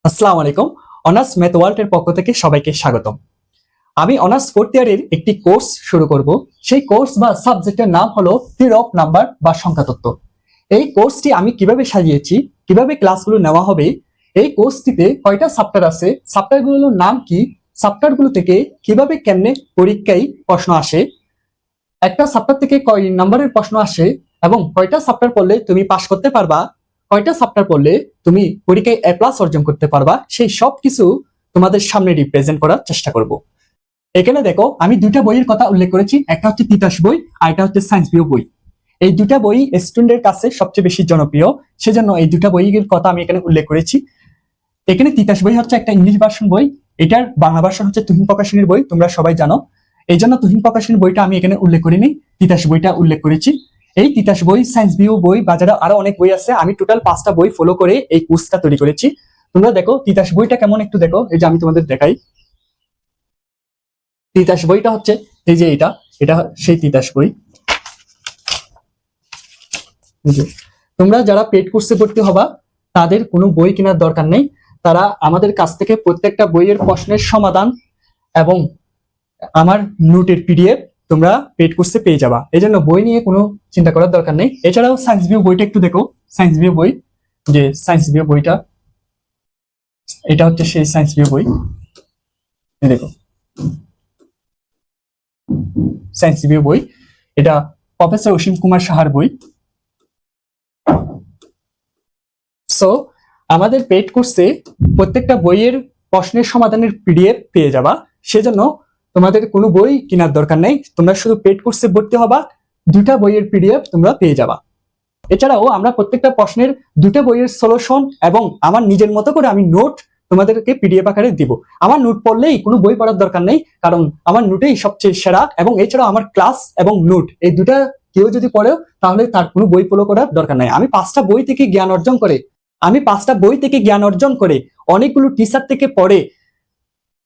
আসসালামু আলাইকুম। Honours math world এর পক্ষ থেকে সবাইকে স্বাগতম। আমি অনার্স ফোর্থ ইয়ারের একটি কোর্স শুরু করব। সেই কোর্স বা সাবজেক্টের নাম হলো থিওরি অফ নাম্বার বা সংখ্যা তত্ত্ব। এই কোর্সটি আমি কিভাবে সাজিয়েছি, কিভাবে ক্লাসগুলো নেওয়া হবে, এই কোর্সটিতে কয়টা চ্যাপ্টার আছে, চ্যাপ্টারগুলোর নাম কি, চ্যাপ্টারগুলো থেকে কিভাবে কেমনে পরীক্ষায় প্রশ্ন আসে, একটা চ্যাপ্টার থেকে কয় নাম্বারের প্রশ্ন আসে এবং কয়টা চ্যাপ্টার পড়লে তুমি পাস করতে পারবা, কয়টা চ্যাপ্টার পড়লে তুমি পরীক্ষায় এ প্লাস অর্জন করতে পারবা, সেই সব কিছু তোমাদের সামনে রিপ্রেজেন্ট করার চেষ্টা করব। এখানে দেখো আমি দুইটা বইয়ের কথা উল্লেখ করেছি, একটা হচ্ছে তিতাস বই আর একটা হচ্ছে সায়েন্স বিও বই। এই দুটা বই স্টুডেন্টের কাছে সবচেয়ে বেশি জনপ্রিয়, সেজন্য এই দুটা বইয়ের কথা আমি এখানে উল্লেখ করেছি। এখানে তিতাস বই হচ্ছে একটা ইংলিশ ভার্সন বই, এটার বাংলা ভার্সন হচ্ছে তুহিন প্রকাশনীর বই, তোমরা সবাই জানো। এই জন্য তুহিন প্রকাশনীর বইটা আমি এখানে উল্লেখ করিনি, তিতাস বইটা উল্লেখ করেছি। এই তিতাস বই, সায়েন্স বিও বই, বাজারে আরো অনেক বই আছে। আমি টোটাল 5টা বই ফলো করে এই কোর্সটা তৈরি করেছি। তোমরা দেখো তিতাস বইটা কেমন একটু দেখো, এই যে আমি তোমাদের দেখাই। তিতাস বইটা হচ্ছে এই যে এটা এটা সেই তিতাস বই। তোমরা যারা পেড কোর্সে ভর্তি হবা তাদের কোনো বই কেনার দরকার নেই, তারা আমাদের কাছ থেকে প্রত্যেকটা বইয়ের প্রশ্নের সমাধান এবং আমার নোটের পিডিএফ তোমরা পেড কোর্সে পেয়ে যাবা। এই জন্য বই নিয়ে কোনো চিন্তা করার দরকার নেই। এছাড়াও সায়েন্স ভিউ বইটা একটু দেখো, সায়েন্স ভিউ বই, যে সায়েন্স ভিউ বইটা, এটা হচ্ছে সেই সায়েন্স ভিউ বই। দেখো সায়েন্স ভিউ বই, এটা প্রফেসর অসীম কুমার সাহার বই। সো আমাদের পেড কোর্সে প্রত্যেকটা বইয়ের প্রশ্নের সমাধানের পিডিএফ পেয়ে যাবা, সেজন্য তোমাদের কোনো বই কেনার দরকার নেই। তোমরা শুধু পেড কোর্সে ভর্তি হবা, দুটা বইয়ের পিডিএফ তোমরা পেয়ে যাবা। এছাড়াও আমরা প্রত্যেকটা প্রশ্নের দুটো বইয়ের সলিউশন এবং আমার নিজের মতো করে আমি নোট তোমাদেরকে পিডিএফ আকারে দিব। আমার নোট পড়লেই কোনো বই পড়ার দরকার নেই, কারণ আমার নোটেই সবচেয়ে সেরা। এবং এছাড়াও আমার ক্লাস এবং নোট এই দুটা কেউ যদি পড়েও তাহলে তার কোনো বই ফলো করার দরকার নাই। আমি 5টা বই থেকে জ্ঞান অর্জন করে অনেকগুলো টিচার থেকে পড়ে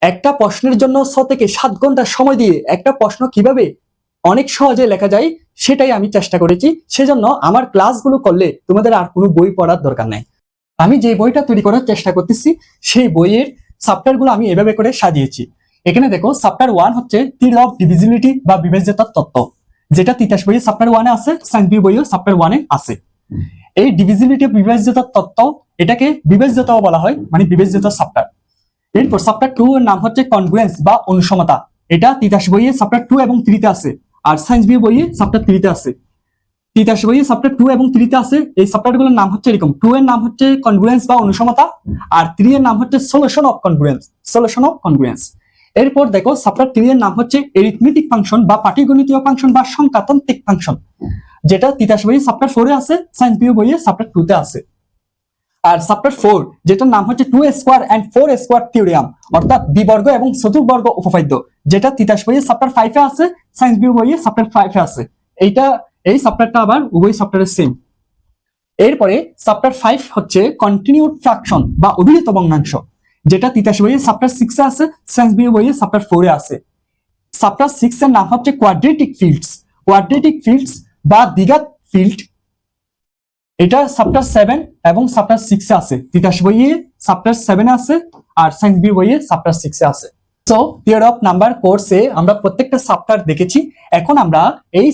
একটা প্রশ্নের জন্য 6 থেকে 7 ঘন্টা সময় দিয়ে একটা প্রশ্ন কিভাবে অনেক সহজে লেখা যায় সেটাই আমি চেষ্টা করেছি। সেজন্য আমার ক্লাসগুলো করলে তোমাদের আর কোনো বই পড়ার দরকার নাই। আমি যে বইটা তৈরি করার চেষ্টা করতেছি সেই বইয়ের চ্যাপ্টারগুলো আমি এভাবে করে সাজিয়েছি। এখানে দেখো চ্যাপ্টার 1 হচ্ছে থিওরি অফ ডিভিজিবিলিটি বা বিবেচ্যতার তত্ত্ব, যেটা তিতাস বইয়ে চ্যাপ্টার 1 এ আছে, সায়েন্স বি বইয়ে চ্যাপ্টার 1 এ আছে। এই ডিভিজিবিলিটি বিবেচ্যতার তত্ত্ব, এটাকে বিবেচ্যতাও বলা হয়, মানে বিবেচ্যতার চ্যাপ্টার। এরপর চ্যাপ্টার 2 এর নাম হচ্ছে কনগ্রুয়েন্স বা অনুসমতা, এটা তিতাস বইয়ে চ্যাপ্টার 2 এবং 3 তে আছে, আর সায়েন্স বি বইয়ে চ্যাপ্টার 3 তে আছে। তিতাস বইয়ে চ্যাপ্টার 2 এবং 3 তে আছে। এই চ্যাপ্টারগুলোর নাম হচ্ছে এরকম, 2 এর নাম হচ্ছে কনগ্রুয়েন্স বা অনুসমতা, আর 3 এর নাম হচ্ছে সলিউশন অফ কনগ্রুয়েন্স। এরপর দেখো চ্যাপ্টার 3 এর নাম হচ্ছে এরিথমেটিক ফাংশন বা পাটিগণিতীয় ফাংশন বা সংখ্যাতান্ত্রিক ফাংশন, যেটা তিতাস বইয়ে চ্যাপ্টার 4 এ আছে, সায়েন্স বি বইয়ে চ্যাপ্টার 2 তে আছে। আর চ্যাপ্টার 4 যেটার নাম হচ্ছে 2 স্কয়ার এন্ড 4 স্কয়ার থিওরিয়াম, অর্থাৎ দ্বিবর্গ এবং চতুর্বর্গ উপপাদ্য, যেটা তিতাস বইয়ে চ্যাপ্টার 5 এ আছে, সায়েন্স বি বইয়ে চ্যাপ্টার 5 এ আছে। এই চ্যাপ্টারটা আবার উভয় চ্যাপ্টারের সেম। এরপরে চ্যাপ্টার 5 হচ্ছে কন্টিনিউড ফ্র্যাকশন বা অবিরত ভগ্নাংশ, যেটা তিতাস বইয়ে চ্যাপ্টার 6 এ আছে, সায়েন্স বি বইয়ে চ্যাপ্টার 4 এ আছে। চ্যাপ্টার 6 এর নাম হচ্ছে কোয়াড্রেটিক ফিল্ডস বা দ্বিঘাত ফিল্ড, এটা চ্যাপ্টার 7 এবং চ্যাপ্টার 6 এ আছে। তিতাস বইয়ে চ্যাপ্টার 7 এ আছে আর সায়েন্স বি বইয়ে চ্যাপ্টার 6 এ আছে। সো থিওরি অফ নাম্বার কোর্সে আমরা প্রত্যেকটা চ্যাপ্টার দেখেছি। এখন আমরা এই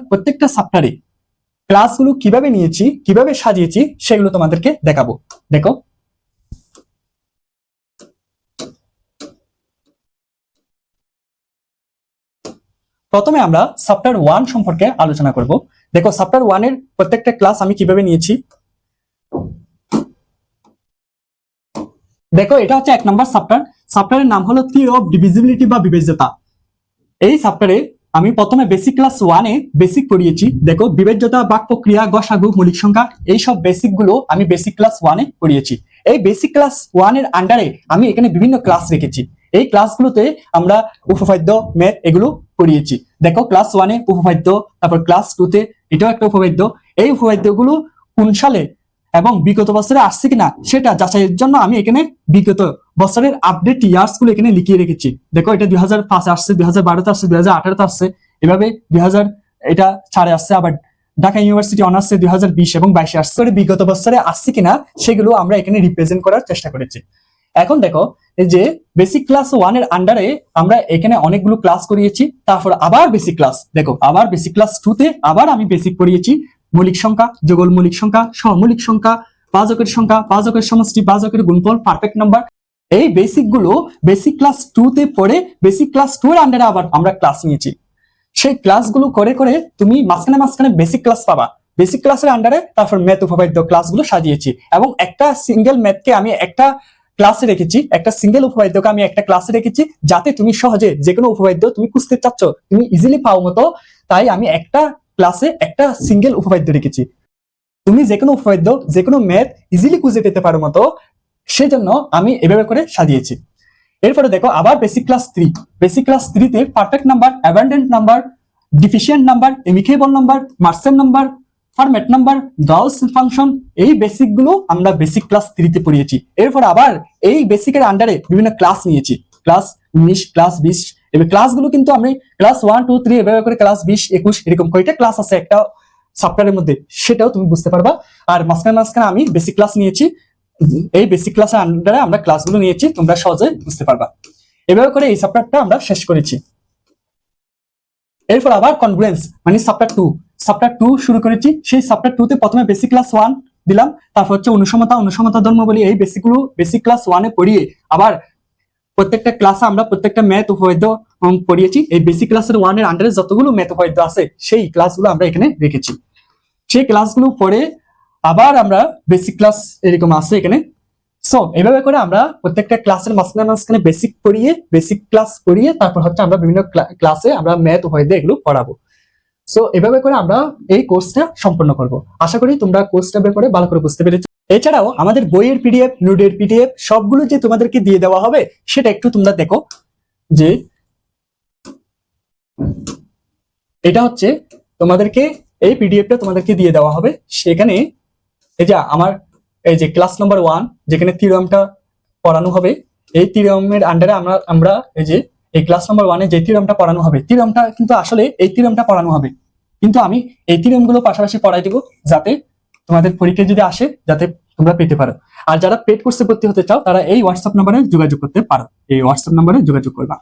প্রত্যেকটা চ্যাপ্টারে ক্লাসগুলো কিভাবে নিয়েছি, কিভাবে সাজিয়েছি সেগুলো তোমাদেরকে দেখাবো। দেখো প্রথমে আমরা চ্যাপ্টার 1 সম্পর্কে আলোচনা করব। দেখো চ্যাপ্টার 1 এর প্রত্যেকটা ক্লাস আমি কিভাবে নিয়েছি। দেখো এটা হচ্ছে 1 নম্বর চ্যাপ্টারের নাম হলো থিওরি অফ ডিভিজিবিলিটি বা বিবেচ্যতা। এই চ্যাপ্টারে আমি প্রথমে বেসিক ক্লাস 1 এ বেসিক পড়িয়েছি। দেখো বিবেচ্যতা, বাক্য ক্রিয়া, গসাগু, মৌলিক সংখ্যা, এই সব বেসিক গুলো আমি বেসিক ক্লাস 1 এ পড়িয়েছি। এই বেসিক ক্লাস 1 এর আন্ডারে আমি এখানে বিভিন্ন ক্লাস রেখেছি। এই ক্লাসগুলোতে আমরা উপপাদ্য, ম্যাথ এগুলো পড়িয়েছি। দেখো ক্লাস 1 এ উপপাদ্য, তারপর ক্লাস 2 তে এটাও একটা উপপাদ্য। এই উপপাদ্যগুলো কোন সালে এবং বিগত বছরে আসছে কিনা সেটা যাচাইয়ের জন্য আমি এখানে বিগত বছরের আপডেট ইয়ার্স গুলো এখানে লিখিয়ে রেখেছি। দেখো এটা 2005 আসছে, 2012 আসছে, 2018 আসছে, এভাবে 2000 এটা 4 আসছে, আবার ঢাকা ইউনিভার্সিটি অনার্স 2020 এবং 22 আসছে। বিগত বছরে আসছে কিনা সেগুলো আমরা এখানে রিপ্রেজেন্ট করার চেষ্টা করেছি। এখন দেখো এই যে বেসিক ক্লাস 1 এর আন্ডারে আমরা এখানে অনেকগুলো ক্লাস করিয়েছি, তারপর আবার বেসিক ক্লাস, দেখো আবার বেসিক ক্লাস 2 তে আবার আমি বেসিক করিয়েছি মৌলিক সংখ্যা, যৌগল মৌলিক সংখ্যা, সহমৌলিক সংখ্যা, ভাজকের সংখ্যা, ভাজকের সমষ্টি, ভাজকের গুণফল, পারফেক্ট নাম্বার। এই বেসিক গুলো বেসিক ক্লাস 2 তে পড়ে বেসিক ক্লাস 2 এর আন্ডারে আবার আমরা ক্লাস নিয়েছি। সেই ক্লাসগুলো করে করে তুমি মাঝখানে মাঝখানে বেসিক ক্লাস পাবা। বেসিক ক্লাসের আন্ডারে তারপর ম্যাথ উপপাদ্য ক্লাসগুলো সাজিয়েছি, এবং একটা সিঙ্গেল ম্যাথকে আমি একটা ক্লাসে রেখেছি, একটা সিঙ্গেল উপপাদ্যকে আমি একটা ক্লাসে রেখেছি, যাতে তুমি সহজে যে কোনো উপপাদ্য তুমি খুঁজতে চাচ্ছ তুমি ইজিলি পাও মতো। তাই আমি একটা ক্লাসে একটা সিঙ্গেল উপপাদ্য রেখেছি, তুমি যে কোনো উপপাদ্য যে কোনো ম্যাথ ইজিলি খুঁজে পেতে পারো মতো, সেজন্য আমি এভাবে করে সাজিয়েছি। এরপরে দেখো আবার বেসিক ক্লাস 3, বেসিক ক্লাস 3 তে perfect number, abundant number, deficient number, amicable number, Mersenne number, Fermat number, Gauss function, এই বেসিক গুলো আমরা বেসিক ক্লাস 3 তে পড়িয়েছি। এরপর আবার এই বেসিকের আন্ডারে বিভিন্ন ক্লাস নিয়েছি, ক্লাস 19, ক্লাস 20। এবার ক্লাসগুলো কিন্তু আমি ক্লাস 1, 2, 3 এভাবে করে ক্লাস 20, 21 এরকম কয়টা ক্লাস আছে একটা সফটওয়্যারের মধ্যে, সেটাও তুমি বুঝতে পারবা। আর মাঝখানে মাঝখানে আমি বেসিক ক্লাস নিয়েছি, এই বেসিক ক্লাসের আন্ডারে আমরা ক্লাসগুলো নিয়েছি, তোমরা সহজে বুঝতে পারবা। এভাবে করে এই সফটওয়্যারটা আমরা শেষ করেছি। এরপর আবার কনগ্রুয়েন্স মানে সফটওয়্যার 2 শুরু করেছি। সেই সফটওয়্যার 2 তে প্রথমে বেসিক ক্লাস 1 দিলাম, তারপর হচ্ছে অনুসমতা ধর্ম বলি, এই বেসিকগুলো বেসিক ক্লাস 1 এ পড়িয়ে আবার প্রত্যেকটা ক্লাসে আমরা প্রত্যেকটা ম্যাথ উপপাদ্য পড়িয়েছি। এই বেসিক ক্লাসের 1 এর আন্ডারে যতগুলো ম্যাথ উপপাদ্য আছে সেই ক্লাসগুলো আমরা এখানে রেখেছি। সেই ক্লাসগুলো পড়ে আবার আমরা বেসিক ক্লাস এরকম আছে এখানে। সো এইভাবে করে আমরা প্রত্যেকটা ক্লাসের মাঝখানে বেসিক পড়িয়ে বেসিক ক্লাস পড়িয়ে তারপর হচ্ছে আমরা বিভিন্ন ক্লাসে আমরা ম্যাথ উপপাদ্য এগুলো পড়াবো। সো এভাবে করে আমরা এই কোর্সটা সম্পন্ন করব। আশা করি তোমরা কোর্সটা ব্যাপারে ভালো করে বুঝতে পেরেছো। এছাড়াও আমাদের বইয়ের পিডিএফ, নোটের পিডিএফ সবগুলো যে তোমাদেরকে দিয়ে দেওয়া হবে সেটা একটু তোমরা দেখো। যে এটা হচ্ছে তোমাদেরকে এই পিডিএফটা তোমাদেরকে দিয়ে দেওয়া হবে। সেখানে এই যে আমার এই যে ক্লাস নাম্বার 1 যেখানে থিওরামটা পড়ানো হবে, এই থিওরামের আন্ডারে আমরা এই যে এই ক্লাস নাম্বার 1 এ যে থিওরামটা পড়ানো হবে, থিওরামটা কিন্তু আসলে এই থিওরামটা পড়ানো হবে, কিন্তু আমি এই থিওরামগুলো পাশাপাশি পড়াই দেব যাতে তোমাদের পরীক্ষায় যদি আসে যাতে তোমরা পেতে পারো। আর যারা পেড কোর্সে ভর্তি হতে চাও তারা এই হোয়াটসঅ্যাপ নম্বরে যোগাযোগ করতে পারো, এই হোয়াটসঅ্যাপ নম্বরে যোগাযোগ করবা।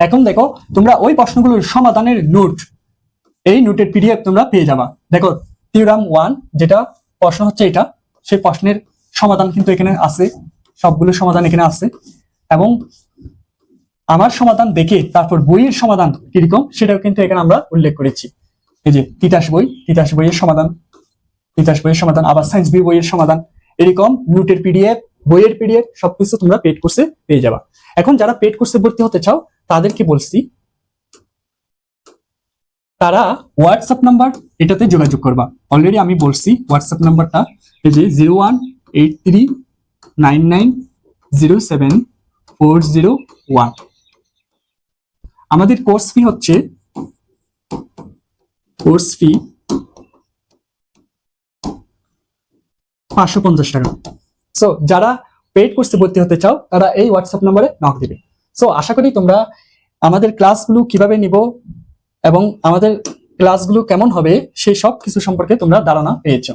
এখন দেখো তোমরা ওই প্রশ্নগুলোর সমাধানের নোট, এই নোটের পিডিএফ তোমরা পেয়ে যাবা। দেখো থিওরাম 1 যেটা প্রশ্ন হচ্ছে এটা, সেই প্রশ্নের সমাধান কিন্তু এখানে আছে, সবগুলো সমাধান এখানে আছে, এবং আমার সমাধান দেখে তারপর বইয়ের সমাধান কিরকম সেটাও কিন্তু এখানে আমরা উল্লেখ করেছি। এই যে তিতাস বইয়ের সমাধান, আবার সায়েন্স বি বইয়ের সমাধান, এরকম নোটের পিডিএফ, বইয়ের পিডিএফ সবকিছু তোমরা পেড কোর্সে পেয়ে যাবা। এখন যারা পেড কোর্সে ভর্তি হতে চাও তাদেরকে বলছি তারা হোয়াটসঅ্যাপ নাম্বার এটাতে যোগাযোগ করবা। অলরেডি আমি বলছি হোয়াটসঅ্যাপ নাম্বারটা, এই যে 018399074001। আমাদের কোর্স ফি হচ্ছে 550 টাকা। সো যারা পেড কোর্সে ভর্তি হতে চাও তারা এই হোয়াটসঅ্যাপ নম্বরে নক দিবে। সো আশা করি তোমরা আমাদের ক্লাসগুলো কিভাবে নিব এবং আমাদের ক্লাসগুলো কেমন হবে সেই সব কিছু সম্পর্কে তোমরা ধারণা পেয়েছো।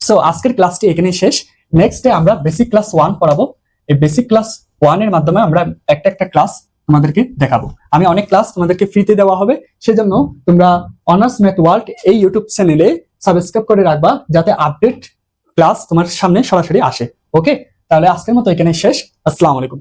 সো আজকের ক্লাসটি এখানেই শেষ। নেক্সট ডে আমরা বেসিক ক্লাস 1 পড়াবো। এই বেসিক ক্লাস 1 এর মাধ্যমে আমরা একটা ক্লাস তোমাদেরকে দেখাবো। আমি অনেক ক্লাস তোমাদেরকে ফ্রিতে দেওয়া হবে, সেজন্য তোমরা অনার্স ম্যাথ ওয়ার্ল্ড এই ইউটিউব চ্যানেলে সাবস্ক্রাইব করে রাখবা যাতে আপডেট ক্লাস তোমার সামনে সরাসরি আসে। ওকে, তাহলে আজকের মতো এখানে শেষ। আসসালামু আলাইকুম।